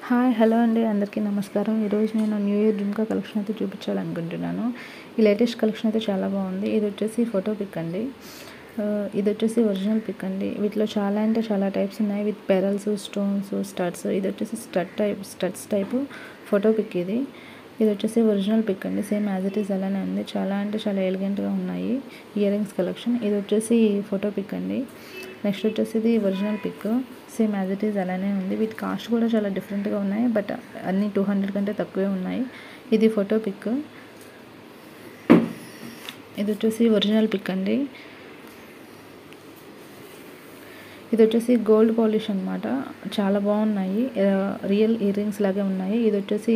Hi hello అండి, అందరికీ నమస్కారం. ఈరోజు నేను న్యూ ఇయర్ జుమ్కా కలెక్షన్ అయితే చూపించాలనుకుంటున్నాను. ఈ లేటెస్ట్ కలెక్షన్ అయితే చాలా బాగుంది. ఇది వచ్చేసి ఫోటో పిక్ అండి. ఇది వచ్చేసి ఒరిజినల్ పిక్ అండి. వీటిలో చాలా అంటే చాలా టైప్స్ ఉన్నాయి, విత్ పెరల్స్, స్టోన్స్, స్టడ్స్. ఇది వచ్చేసి స్టడ్స్ టైపు ఫోటో పిక్. ఇది వచ్చేసి ఒరిజినల్ పిక్ అండి. సేమ్ యాజ్ ఇట్ ఈస్ అలానే ఉంది. చాలా అంటే చాలా ఎలిగెంట్గా ఉన్నాయి ఇయర్ రింగ్స్ కలెక్షన్. ఇది వచ్చేసి ఫోటో పిక్ అండి. నెక్స్ట్ వచ్చేసి ఇది original pick, same as it is అలానే ఉంది. వీటి కాస్ట్ కూడా చాలా డిఫరెంట్గా ఉన్నాయి, బట్ అన్నీ 200 కంటే తక్కువే ఉన్నాయి. ఇది ఫోటో పిక్. ఇది వచ్చేసి ఒరిజినల్ పిక్ అండి. ఇది వచ్చేసి గోల్డ్ పాలిష్ అనమాట. చాలా బాగున్నాయి, రియల్ ఇయర్ రింగ్స్ లాగే ఉన్నాయి. ఇది వచ్చేసి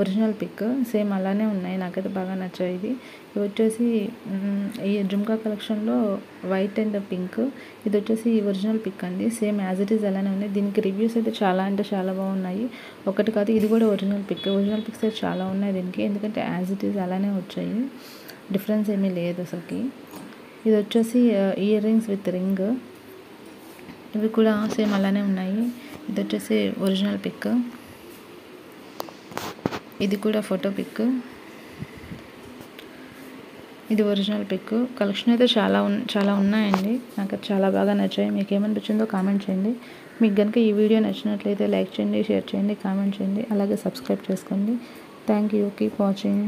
ఒరిజినల్ పిక్, సేమ్ అలానే ఉన్నాయి. నాకైతే బాగా నచ్చాయి. ఇది వచ్చేసి ఈ జుమ్కా కలెక్షన్లో వైట్ అండ్ పింక్. ఇది వచ్చేసి ఒరిజినల్ పిక్ అండి. సేమ్ యాజ్ ఇట్ ఈస్ అలానే ఉంది. దీనికి రివ్యూస్ అయితే చాలా అంటే చాలా బాగున్నాయి. ఒకటి కాదు, ఇది కూడా ఒరిజినల్ పిక్. ఒరిజినల్ పిక్స్ అయితే చాలా ఉన్నాయి దీనికి, ఎందుకంటే యాజ్ ఇట్ ఈస్ అలానే వచ్చాయి. డిఫరెన్స్ ఏమీ లేదు అసలుకి. ఇది వచ్చేసి ఇయర్ రింగ్స్ విత్ రింగ్. ఇవి కూడా సేమ్ అలానే ఉన్నాయి. ఇది వచ్చేసి ఒరిజినల్ పిక్. ఇది కూడా ఫోటో పిక్. ఇది ఒరిజినల్ పిక్. కలెక్షన్ అయితే చాలా ఉన్నాయండి. నాకు చాలా బాగా నచ్చాయి. మీకు ఏమనిపించిందో కామెంట్ చేయండి. మీకు కనుక ఈ వీడియో నచ్చినట్లయితే లైక్ చేయండి, షేర్ చేయండి, కామెంట్ చేయండి, అలాగే సబ్స్క్రైబ్ చేసుకోండి. Thank you. Keep watching.